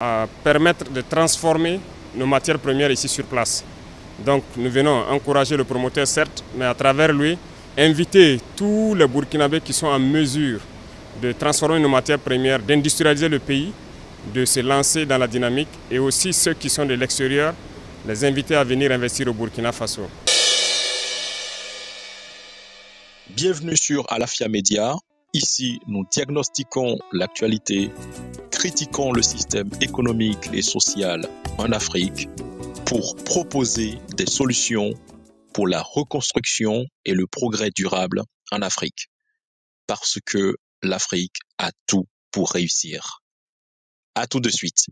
à permettre de transformer nos matières premières ici sur place. Donc nous venons encourager le promoteur certes, mais à travers lui, inviter tous les Burkinabés qui sont en mesure de transformer nos matières premières, d'industrialiser le pays, de se lancer dans la dynamique, et aussi ceux qui sont de l'extérieur, les inviter à venir investir au Burkina Faso. Bienvenue sur Alafia Média. Ici, nous diagnostiquons l'actualité, critiquons le système économique et social en Afrique pour proposer des solutions pour la reconstruction et le progrès durable en Afrique. Parce que l'Afrique a tout pour réussir. À tout de suite.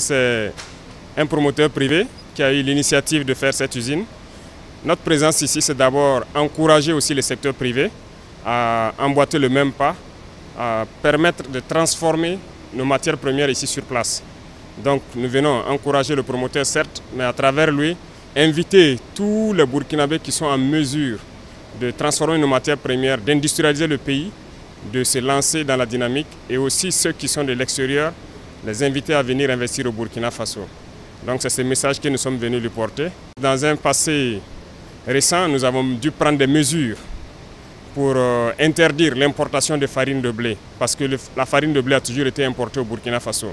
C'est un promoteur privé qui a eu l'initiative de faire cette usine. Notre présence ici, c'est d'abord encourager aussi le secteur privé à emboîter le même pas, à permettre de transformer nos matières premières ici sur place. Donc nous venons encourager le promoteur certes, mais à travers lui, inviter tous les Burkinabés qui sont en mesure de transformer nos matières premières, d'industrialiser le pays, de se lancer dans la dynamique, et aussi ceux qui sont de l'extérieur, les inviter à venir investir au Burkina Faso. Donc c'est ce message que nous sommes venus lui porter. Dans un passé récent, nous avons dû prendre des mesures pour interdire l'importation de farine de blé, parce que la farine de blé a toujours été importée au Burkina Faso.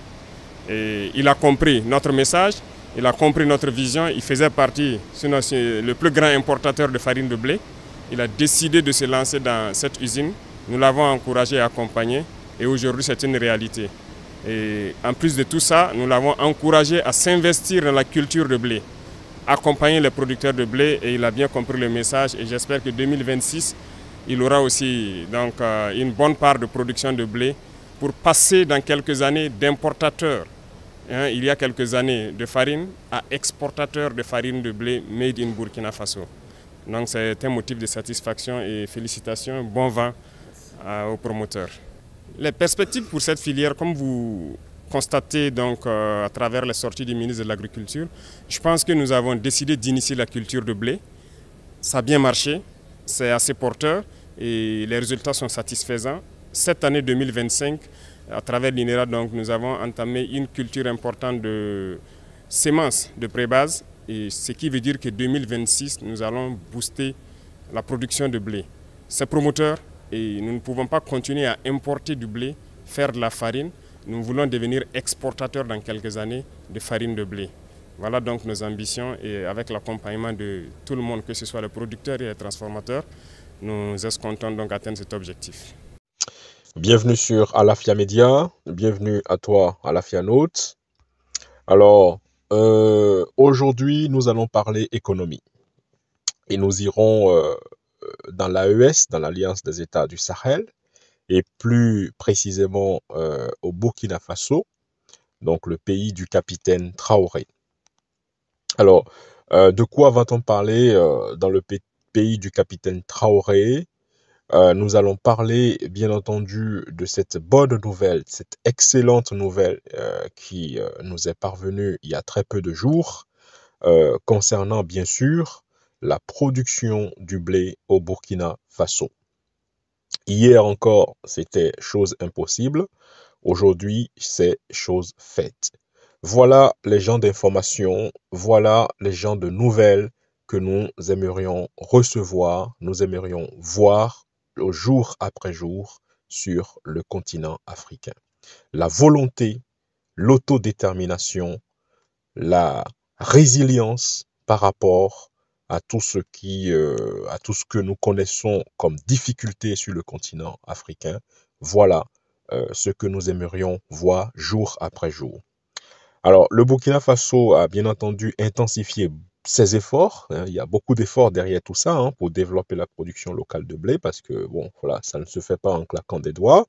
Et il a compris notre message, il a compris notre vision, il faisait partie, sinon c'est le plus grand importateur de farine de blé. Il a décidé de se lancer dans cette usine. Nous l'avons encouragé et accompagné, et aujourd'hui c'est une réalité. Et en plus de tout ça, nous l'avons encouragé à s'investir dans la culture de blé, accompagner les producteurs de blé, et il a bien compris le message, et j'espère que 2026, il aura aussi donc, une bonne part de production de blé pour passer dans quelques années d'importateur, il y a quelques années, de farine à exportateur de farine de blé made in Burkina Faso. Donc c'est un motif de satisfaction et félicitations, bon vent aux promoteurs. Les perspectives pour cette filière, comme vous constatez donc, à travers les sorties du ministre de l'Agriculture, je pense que nous avons décidé d'initier la culture de blé. Ça a bien marché, c'est assez porteur et les résultats sont satisfaisants. Cette année 2025, à travers l'INERA, donc, nous avons entamé une culture importante de semences de pré-base, et ce qui veut dire que 2026, nous allons booster la production de blé. C'est promoteur. Et nous ne pouvons pas continuer à importer du blé, faire de la farine. Nous voulons devenir exportateurs dans quelques années de farine de blé. Voilà donc nos ambitions, et avec l'accompagnement de tout le monde, que ce soit les producteurs et les transformateurs, nous escomptons donc atteindre cet objectif. Bienvenue sur Alafia Média, bienvenue à toi Alafia Note. Alors, aujourd'hui nous allons parler économie et nous irons dans l'AES, dans l'Alliance des États du Sahel, et plus précisément au Burkina Faso, donc le pays du capitaine Traoré. Alors, de quoi va-t-on parler dans le pays du capitaine Traoré? Nous allons parler, bien entendu, de cette bonne nouvelle, cette excellente nouvelle qui nous est parvenue il y a très peu de jours, concernant, bien sûr, la production du blé au Burkina Faso. Hier encore, c'était chose impossible. Aujourd'hui, c'est chose faite. Voilà les gens d'information, voilà les gens de nouvelles que nous aimerions recevoir, nous aimerions voir jour après jour sur le continent africain. La volonté, l'autodétermination, la résilience par rapport à tout ce que nous connaissons comme difficultés sur le continent africain. Voilà ce que nous aimerions voir jour après jour. Alors, le Burkina Faso a bien entendu intensifié ses efforts. Il y a beaucoup d'efforts derrière tout ça pour développer la production locale de blé, parce que bon, voilà, ça ne se fait pas en claquant des doigts.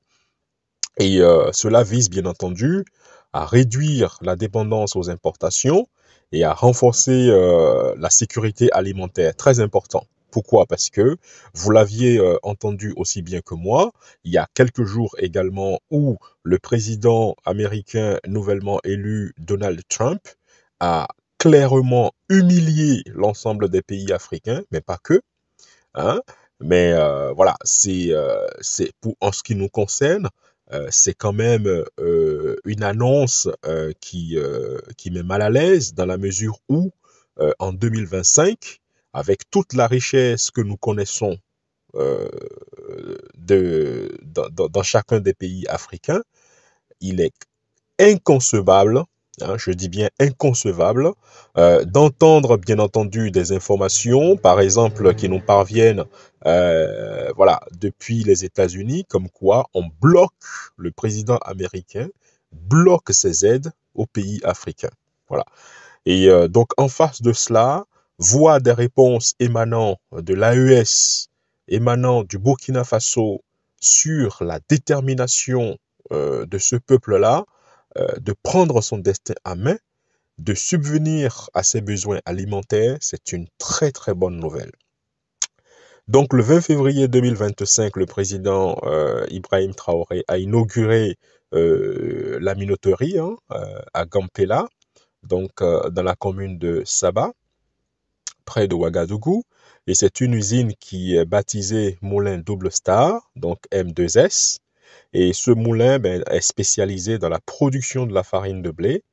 Et cela vise bien entendu à réduire la dépendance aux importations et à renforcer la sécurité alimentaire, très important. Pourquoi? Parce que vous l'aviez entendu aussi bien que moi, il y a quelques jours également où le président américain nouvellement élu, Donald Trump, a clairement humilié l'ensemble des pays africains, mais pas que, hein. Mais voilà, c'est pour en ce qui nous concerne, c'est quand même une annonce qui met mal à l'aise dans la mesure où en 2025, avec toute la richesse que nous connaissons euh, dans chacun des pays africains, il est inconcevable, hein, je dis bien inconcevable, d'entendre bien entendu des informations, par exemple, qui nous parviennent voilà, depuis les États-Unis, comme quoi on bloque, le président américain bloque ses aides aux pays africains. Voilà. Et donc en face de cela, voir des réponses émanant de l'AES, émanant du Burkina Faso sur la détermination de ce peuple-là, de prendre son destin à main, de subvenir à ses besoins alimentaires, c'est une très très bonne nouvelle. Donc le 20 février 2025, le président Ibrahim Traoré a inauguré la minoterie à Gampela, donc dans la commune de Saba, près de Ouagadougou. Et c'est une usine qui est baptisée Moulin Double Star, donc M2S. Et ce moulin est spécialisé dans la production de la farine de blé.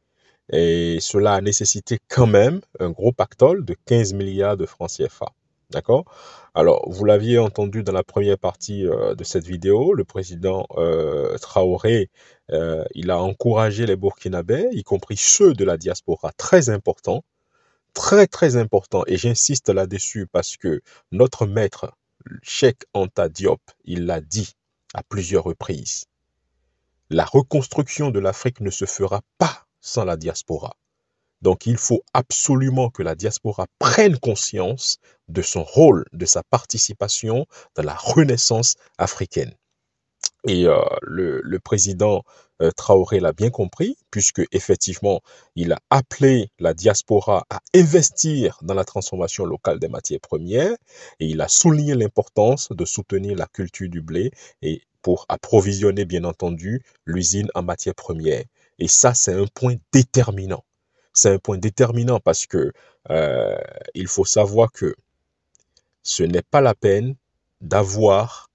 Et cela a nécessité quand même un gros pactole de 15 milliards de francs CFA. D'accord? Alors, vous l'aviez entendu dans la première partie de cette vidéo, le président Traoré, il a encouragé les Burkinabés, y compris ceux de la diaspora, très important, très très important, et j'insiste là-dessus parce que notre maître, Cheikh Anta Diop, il l'a dit à plusieurs reprises. La reconstruction de l'Afrique ne se fera pas sans la diaspora. Donc il faut absolument que la diaspora prenne conscience de son rôle, de sa participation dans la renaissance africaine. Et le président Traoré l'a bien compris, puisque effectivement, il a appelé la diaspora à investir dans la transformation locale des matières premières, et il a souligné l'importance de soutenir la culture du blé et pour approvisionner, bien entendu, l'usine en matières premières. Et ça, c'est un point déterminant. C'est un point déterminant parce que il faut savoir que ce n'est pas la peine d'avoir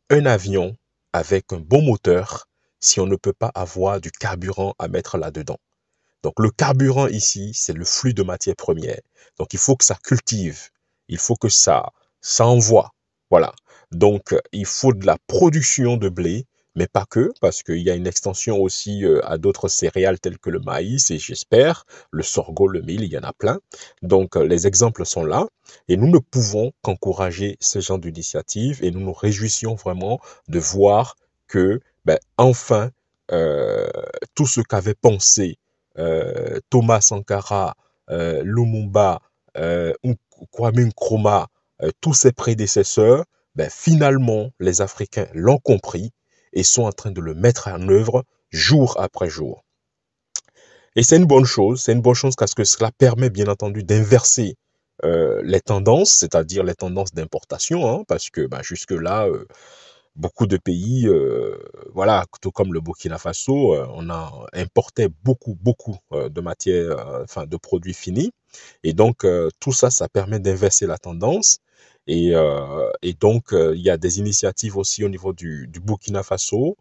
un avion avec un bon moteur si on ne peut pas avoir du carburant à mettre là-dedans. Donc le carburant ici, c'est le flux de matières premières. Donc il faut que ça cultive, il faut que ça envoie. Voilà. Donc il faut de la production de blé, mais pas que, parce qu'il y a une extension aussi à d'autres céréales telles que le maïs et j'espère le sorgho, le mil, il y en a plein. Donc les exemples sont là et nous ne pouvons qu'encourager ce genre d'initiative et nous nous réjouissons vraiment de voir que enfin tout ce qu'avait pensé Thomas Sankara, Lumumba, Kwame Nkrumah, tous ses prédécesseurs, finalement, les Africains l'ont compris et sont en train de le mettre en œuvre jour après jour. Et c'est une bonne chose parce que cela permet bien entendu d'inverser les tendances, c'est-à-dire les tendances d'importation, hein, parce que jusque-là, beaucoup de pays, voilà, tout comme le Burkina Faso, on a importé beaucoup de matières, enfin de produits finis. Et donc, tout ça, ça permet d'inverser la tendance. Et donc, il y a des initiatives aussi au niveau du Burkina Faso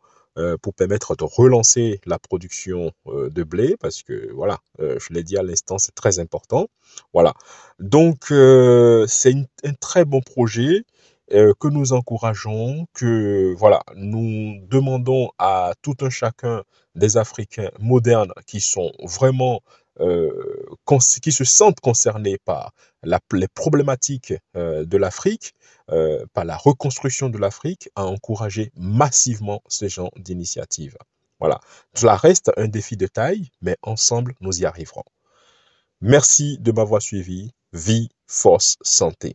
pour permettre de relancer la production de blé, parce que, voilà, je l'ai dit à l'instant, c'est très important. Voilà. Donc, c'est un très bon projet que nous encourageons, que voilà, nous demandons à tout un chacun des Africains modernes qui sont vraiment qui se sentent concernés par les problématiques de l'Afrique, par la reconstruction de l'Afrique, à encourager massivement ce genre d'initiative. Voilà, cela reste un défi de taille, mais ensemble, nous y arriverons. Merci de m'avoir suivi. Vie, force, santé.